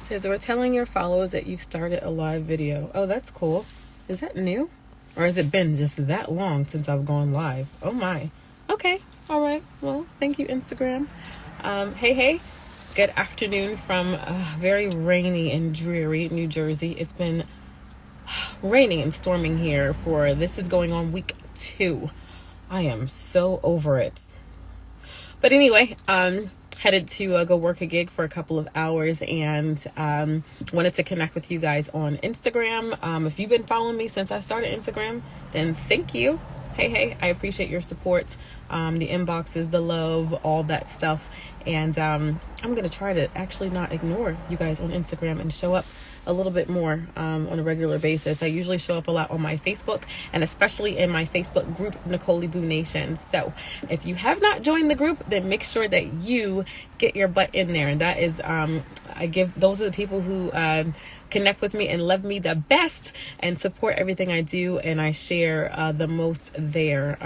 says, we're telling your followers that you've started a live video. Oh, that's cool. Is that new? Or has it been just that long since I've gone live? Oh my. Okay. All right. Well, thank you, Instagram. Hey. Good afternoon from very rainy and dreary New Jersey. It's been raining and storming here this is going on week 2. I am so over it. But anyway, headed to go work a gig for a couple of hours, and wanted to connect with you guys on Instagram. If you've been following me since I started Instagram, then thank you. Hey, I appreciate your support. The inboxes, the love, all that stuff. And I'm going to try to actually not ignore you guys on Instagram and show up a little bit more on a regular basis. I usually show up a lot on my Facebook, and especially in my Facebook group, Nicolyboo Nation. So if you have not joined the group, then make sure that you get your butt in there. And that is, those are the people who connect with me and love me the best and support everything I do, and I share the most there.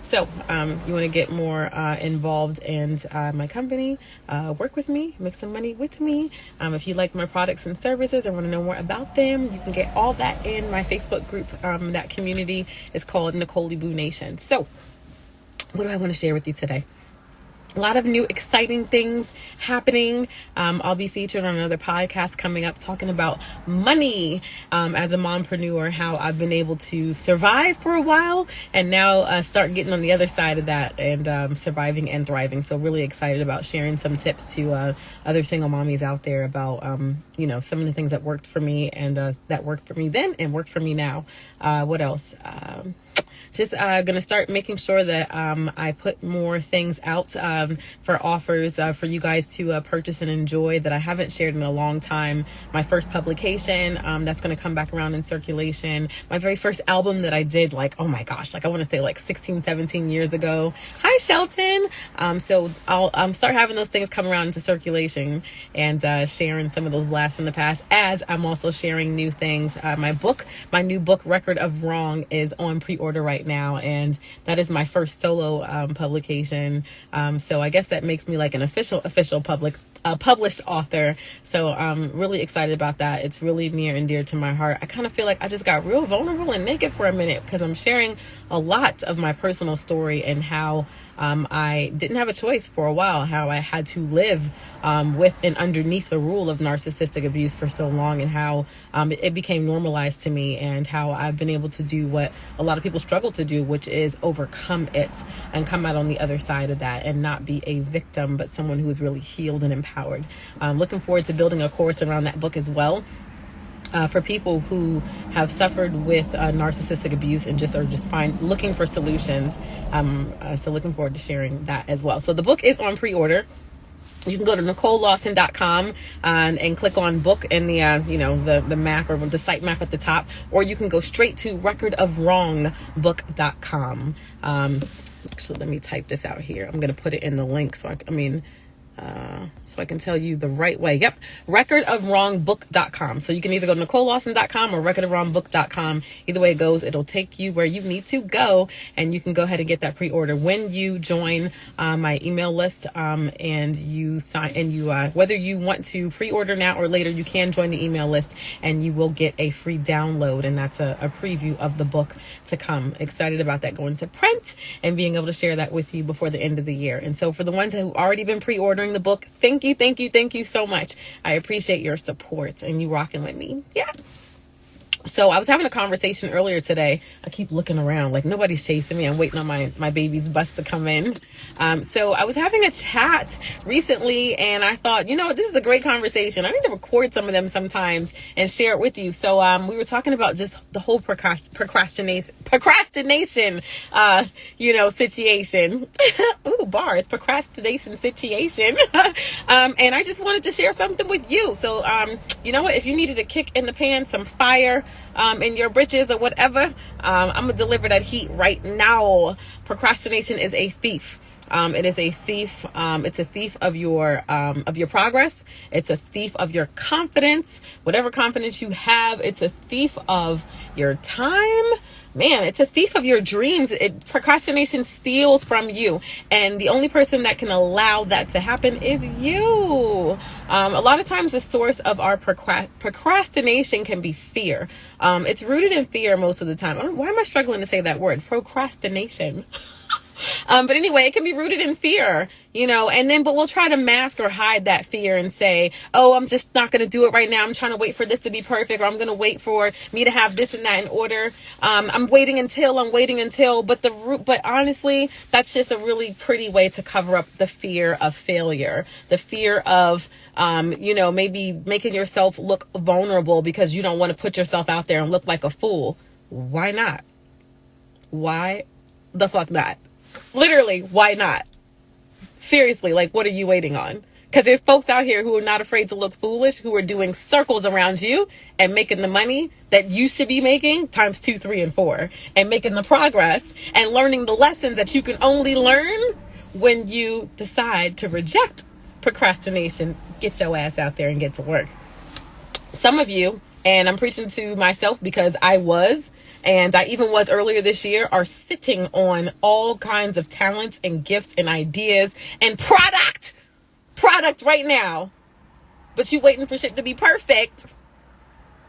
So you want to get more involved in my company, work with me, make some money with me. If you like my products and services and want to know more about them, you can get all that in my Facebook group. That community is called Nicolyboo Nation. So what do I want to share with you today? A lot of new exciting things happening. I'll be featured on another podcast coming up talking about money as a mompreneur, how I've been able to survive for a while and now start getting on the other side of that and surviving and thriving. So really excited about sharing some tips to other single mommies out there about, some of the things that worked for me and that worked for me then and worked for me now. What else? Just going to start making sure that I put more things out for offers for you guys to purchase and enjoy that I haven't shared in a long time. My first publication that's going to come back around in circulation. My very first album that I did, I want to say 16, 17 years ago. Hi, Shelton. So I'll start having those things come around into circulation and sharing some of those blasts from the past, as I'm also sharing new things. My new book, Record of Wrong, is on pre-order right now, and that is my first solo publication. So I guess that makes me like an official published author. So I'm really excited about that. It's really near and dear to my heart. I kind of feel like I just got real vulnerable and naked for a minute because I'm sharing a lot of my personal story and how I didn't have a choice for a while, how I had to live with and underneath the rule of narcissistic abuse for so long, and how it became normalized to me, and how I've been able to do what a lot of people struggle to do, which is overcome it and come out on the other side of that and not be a victim, but someone who is really healed and empowered. I'm looking forward to building a course around that book as well. For people who have suffered with narcissistic abuse and just looking for solutions. So looking forward to sharing that as well. So the book is on pre-order. You can go to NicoleLawson.com and click on book in the map or the site map at the top, or you can go straight to recordofwrongbook.com. Actually, let me type this out here. I'm going to put it in the link so I can tell you the right way. Yep. recordofwrongbook.com. So you can either go to NicoleLawson.com or recordofwrongbook.com. Either way it goes, it'll take you where you need to go, and you can go ahead and get that pre-order when you join my email list, and you sign, and whether you want to pre-order now or later, you can join the email list and you will get a free download, and that's a preview of the book to come. Excited about that going to print and being able to share that with you before the end of the year. And so for the ones who've already been pre-ordering the book, thank you so much. I appreciate your support and you rocking with me. Yeah. So I was having a conversation earlier today. I keep looking around like nobody's chasing me. I'm waiting on my baby's bus to come in. So I was having a chat recently, and I thought, this is a great conversation. I need to record some of them sometimes and share it with you. So we were talking about just the whole procrastination, situation. Ooh, bars, procrastination situation. And I just wanted to share something with you. So, you know what? If you needed a kick in the pan, some fire, in your britches or whatever, I'm gonna deliver that heat right now. Procrastination is a thief. It is a thief. It's a thief of your progress. It's a thief of your confidence, whatever confidence you have. It's a thief of your time. man, it's a thief of your dreams. Procrastination steals from you. And the only person that can allow that to happen is you. A lot of times the source of our procrastination can be fear. It's rooted in fear most of the time. Why am I struggling to say that word? Procrastination. But anyway, it can be rooted in fear, but we'll try to mask or hide that fear and say, oh, I'm just not going to do it right now. I'm trying to wait for this to be perfect, or I'm going to wait for me to have this and that in order. I'm waiting until, but honestly, that's just a really pretty way to cover up the fear of failure, the fear of, maybe making yourself look vulnerable because you don't want to put yourself out there and look like a fool. Why not? Why the fuck not? Literally, why not? Seriously, what are you waiting on? Because there's folks out here who are not afraid to look foolish, who are doing circles around you and making the money that you should be making times 2, 3, and 4, and making the progress and learning the lessons that you can only learn when you decide to reject procrastination. Get your ass out there and get to work. Some of you, and I'm preaching to myself because I was earlier this year, are sitting on all kinds of talents and gifts and ideas and product right now. But you waiting for shit to be perfect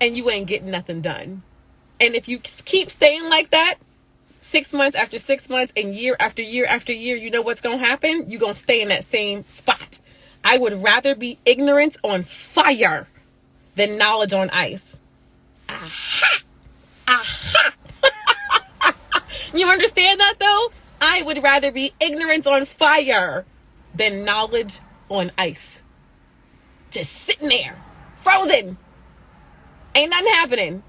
and you ain't getting nothing done. And if you keep staying like that, 6 months after 6 months and year after year after year, you know what's going to happen? You're going to stay in that same spot. I would rather be ignorance on fire than knowledge on ice. Aha! Aha! You understand that though? I would rather be ignorance on fire than knowledge on ice. Just sitting there, frozen. Ain't nothing happening.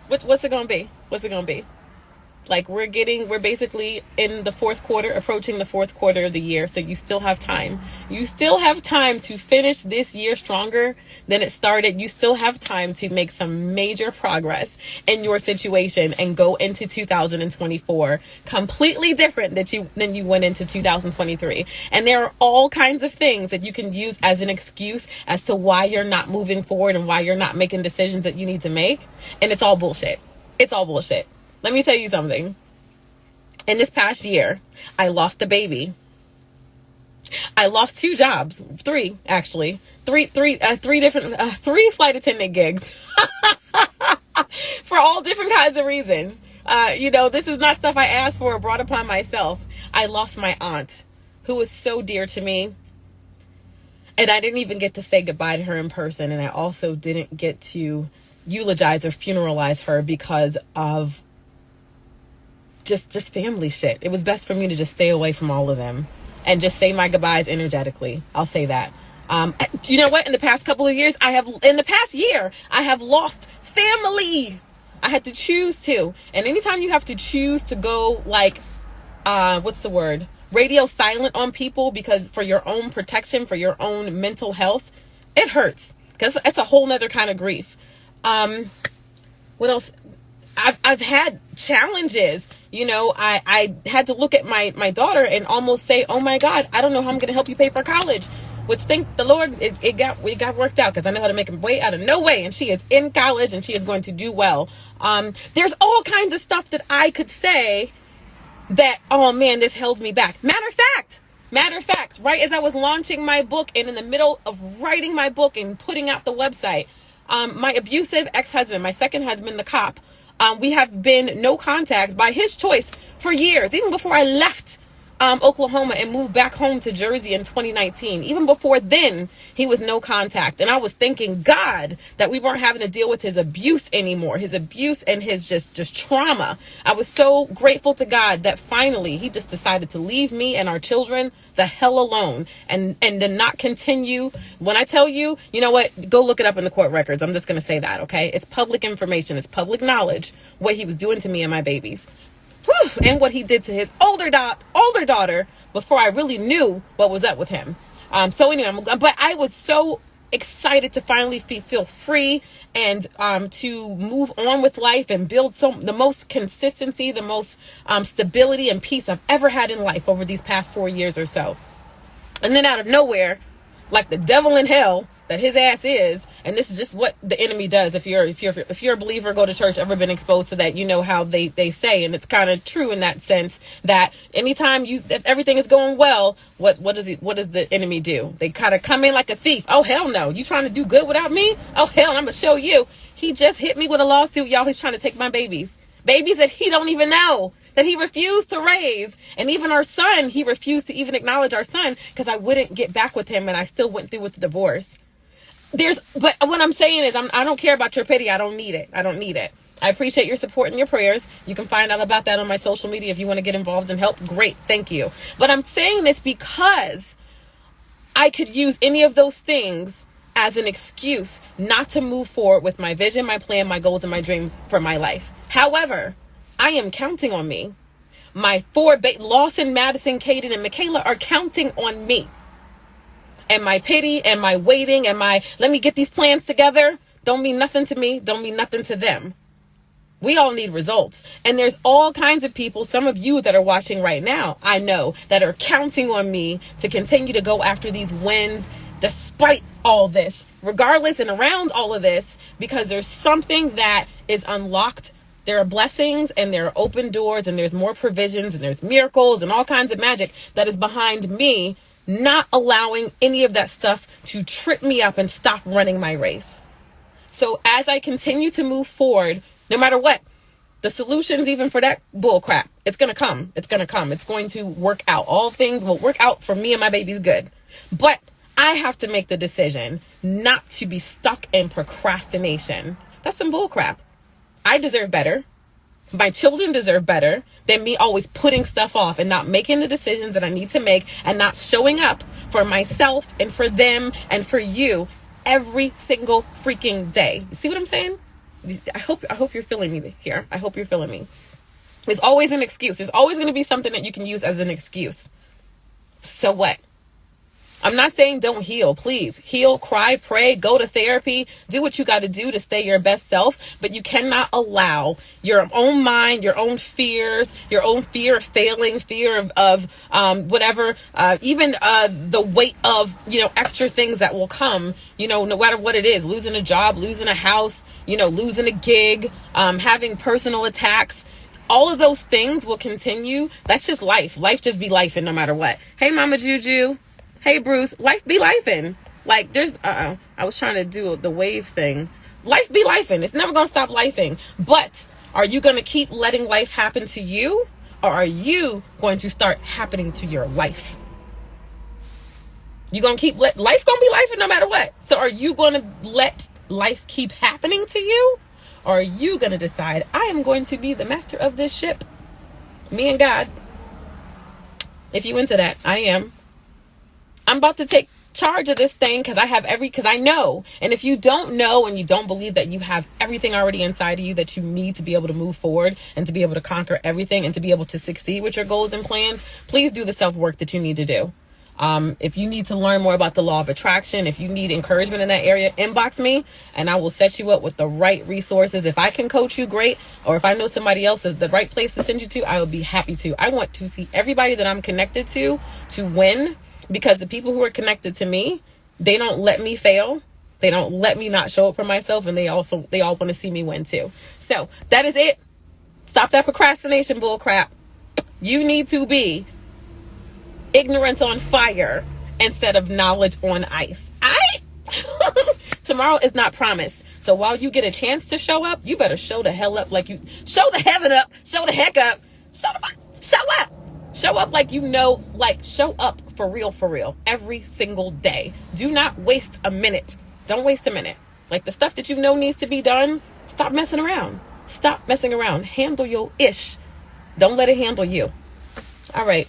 What's it gonna be? What's it gonna be? We're basically in the fourth quarter, approaching the fourth quarter of the year. So you still have time. You still have time to finish this year stronger than it started. You still have time to make some major progress in your situation and go into 2024 completely different than you went into 2023. And there are all kinds of things that you can use as an excuse as to why you're not moving forward and why you're not making decisions that you need to make. And it's all bullshit. It's all bullshit. Let me tell you something. In this past year, I lost a baby. I lost 2 jobs, 3 actually, three flight attendant gigs for all different kinds of reasons. This is not stuff I asked for or brought upon myself. I lost my aunt, who was so dear to me. And I didn't even get to say goodbye to her in person. And I also didn't get to eulogize or funeralize her because of just family shit. It was best for me to just stay away from all of them and just say my goodbyes energetically. I'll say that. You know what? In the past year, I have lost family. I had to choose to. And anytime you have to choose to go radio silent on people because for your own protection, for your own mental health, it hurts because it's a whole nother kind of grief. What else? I've had challenges. I had to look at my daughter and almost say, oh my God, I don't know how I'm going to help you pay for college, which thank the Lord it got worked out because I know how to make a way out of no way. And she is in college and she is going to do well. There's all kinds of stuff that I could say that, oh man, this held me back. Matter of fact, right as I was launching my book and in the middle of writing my book and putting out the website, my abusive ex-husband, my second husband, the cop, we have been no contact by his choice for years, even before I left Oklahoma and moved back home to Jersey in 2019. Even before then, he was no contact. And I was thanking God that we weren't having to deal with his abuse anymore, his abuse and his just trauma. I was so grateful to God that finally he just decided to leave me and our children the hell alone and to not continue. When I tell you, you know what, go look it up in the court records. I'm just going to say that, okay? It's public information. It's public knowledge what he was doing to me and my babies. Whew, and what he did to his older daughter before I really knew what was up with him. So anyway, but I was so excited to finally feel free and to move on with life and build the most consistency, the most stability and peace I've ever had in life over these past 4 years or so. And then out of nowhere, like the devil in hell, that his ass is, and this is just what the enemy does. If you're a believer, go to church, ever been exposed to that, you know how they say, and it's kind of true in that sense, that anytime if everything is going well, what does the enemy do? They kind of come in like a thief. Oh hell no, you trying to do good without me? Oh hell, I'm gonna show you. He just hit me with a lawsuit, y'all. He's trying to take my babies that he don't even know, that he refused to raise. And even our son, he refused to even acknowledge our son because I wouldn't get back with him, and I still went through with the divorce. But what I'm saying is, I don't care about your pity. I don't need it. I appreciate your support and your prayers. You can find out about that on my social media if you want to get involved and help. Great. Thank you. But I'm saying this because I could use any of those things as an excuse not to move forward with my vision, my plan, my goals, and my dreams for my life. However, I am counting on me. My Lawson, Madison, Caden, and Michaela are counting on me. And my pity and my waiting and my let me get these plans together don't mean nothing to me, don't mean nothing to them. We all need results. And there's all kinds of people, some of you that are watching right now, I know, that are counting on me to continue to go after these wins despite all this, regardless and around all of this, because there's something that is unlocked. There are blessings and there are open doors and there's more provisions and there's miracles and all kinds of magic that is behind me, not allowing any of that stuff to trip me up and stop running my race. So as I continue to move forward, no matter what, the solutions, even for that bull crap, it's going to come. It's going to come. It's going to work out. All things will work out for me and my baby's good. But I have to make the decision not to be stuck in procrastination. That's some bull crap. I deserve better. My children deserve better than me always putting stuff off and not making the decisions that I need to make and not showing up for myself and for them and for you every single freaking day. You see what I'm saying? I hope you're feeling me here. I hope you're feeling me. There's always an excuse. There's always going to be something that you can use as an excuse. So what? I'm not saying don't heal. Please heal, cry, pray, go to therapy, do what you got to do to stay your best self. But you cannot allow your own mind, your own fears, your own fear of failing, fear of whatever, even the weight of, extra things that will come, no matter what it is, losing a job, losing a house, losing a gig, having personal attacks. All of those things will continue. That's just life. Life just be lifing no matter what. Hey, Mama Juju. Hey, Bruce, life be lifing. Like I was trying to do the wave thing. Life be lifing. It's never going to stop lifing. But are you going to keep letting life happen to you? Or are you going to start happening to your life? You're going to keep life going to be lifing no matter what. So are you going to let life keep happening to you? Or are you going to decide, I am going to be the master of this ship? Me and God. If you into that, I am. I'm about to take charge of this thing because I know. And if you don't know and you don't believe that you have everything already inside of you that you need to be able to move forward and to be able to conquer everything and to be able to succeed with your goals and plans, please do the self-work that you need to do. If you need to learn more about the law of attraction, if you need encouragement in that area, inbox me and I will set you up with the right resources. If I can coach you, great. Or if I know somebody else is the right place to send you to, I will be happy to. I want to see everybody that I'm connected to win. Because the people who are connected to me, they don't let me fail. They don't let me not show up for myself. And they all want to see me win too. So that is it. Stop that procrastination bull crap. You need to be ignorance on fire instead of knowledge on ice. Tomorrow is not promised. So while you get a chance to show up, you better show the hell up like you show the heaven up, show the heck up, show up. Show up like show up for real, every single day. Do not waste a minute. Don't waste a minute. Like the stuff that you know needs to be done, stop messing around. Stop messing around. Handle your ish. Don't let it handle you. All right.